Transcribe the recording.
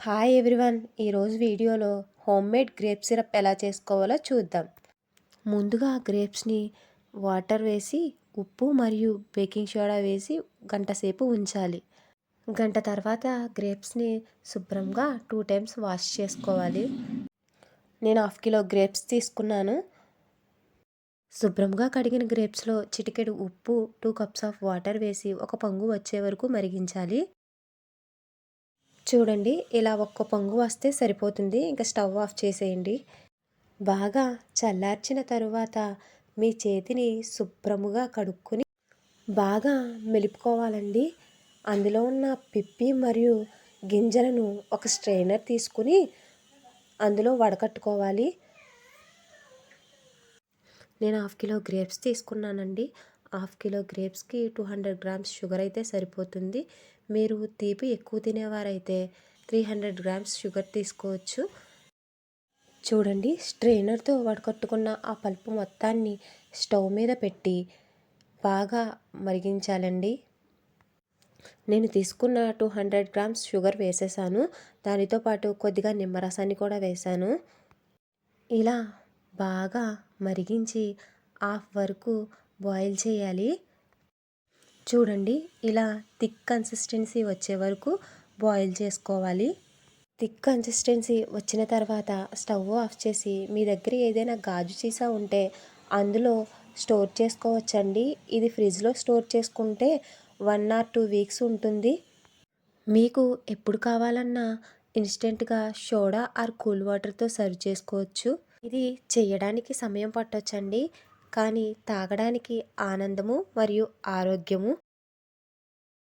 Hi everyone, ఈరోజు వీడియోలో homemade grape syrup ఎలా చేసుకోవాలో చూద్దాం. ముందుగా గ్రేప్స్ని వాటర్ వేసి ఉప్పు మరియు బేకింగ్ సోడా వేసి గంట సేపు ఉంచాలి. గంట తర్వాత గ్రేప్స్ని శుభ్రంగా 2 టైమ్స్ వాష్ చేసుకోవాలి. నేను 1/2 కిలో గ్రేప్స్ తీసుకున్నాను. శుభ్రంగా కడిగిన గ్రేప్స్లో చిటికెడు ఉప్పు, 2 కప్స్ ఆఫ్ వాటర్ వేసి ఒక పొంగు వచ్చే వరకు మరిగించాలి. చూడండి, ఇలా ఒక్క పొంగు వస్తే సరిపోతుంది. ఇంకా స్టవ్ ఆఫ్ చేసేయండి. బాగా చల్లార్చిన తరువాత మీ చేతిని శుభ్రముగా కడుక్కొని బాగా మెలుపుకోవాలండి. అందులో ఉన్న పిప్పి మరియు గింజలను ఒక స్ట్రైనర్ తీసుకుని అందులో వడకట్టుకోవాలి. నేను 1/2 కిలో గ్రేప్స్ తీసుకున్నానండి. 1/2 కిలో గ్రేప్స్కి 200 గ్రామ్స్ షుగర్ అయితే సరిపోతుంది. మీరు తీపి ఎక్కువ తినేవారైతే 300 గ్రామ్స్ షుగర్ తీసుకోవచ్చు. చూడండి, స్ట్రైనర్తో వడకట్టుకున్న ఆ పల్పు మొత్తాన్ని స్టవ్ మీద పెట్టి బాగా మరిగించాలండి. నేను తీసుకున్న 200 గ్రామ్స్ షుగర్ వేసేసాను. దానితో పాటు కొద్దిగా నిమ్మరసాన్ని కూడా వేసాను. ఇలా బాగా మరిగించి హాఫ్ వరకు బాయిల్ చేయాలి. చూడండి, ఇలా థిక్ కన్సిస్టెన్సీ వచ్చే వరకు బాయిల్ చేసుకోవాలి. థిక్ కన్సిస్టెన్సీ వచ్చిన తర్వాత స్టవ్ ఆఫ్ చేసి మీ దగ్గర ఏదైనా గాజు సీసా ఉంటే అందులో స్టోర్ చేసుకోవచ్చండి. ఇది ఫ్రిడ్జ్లో స్టోర్ చేసుకుంటే 1 or 2 వీక్స్ ఉంటుంది. మీకు ఎప్పుడు కావాలన్నా ఇన్స్టెంట్గా సోడా ఆర్ కూల్ వాటర్తో సర్వ్ చేసుకోవచ్చు. ఇది చేయడానికి సమయం పట్టొచ్చండి, కానీ తాగడానికి ఆనందము మరియు ఆరోగ్యము.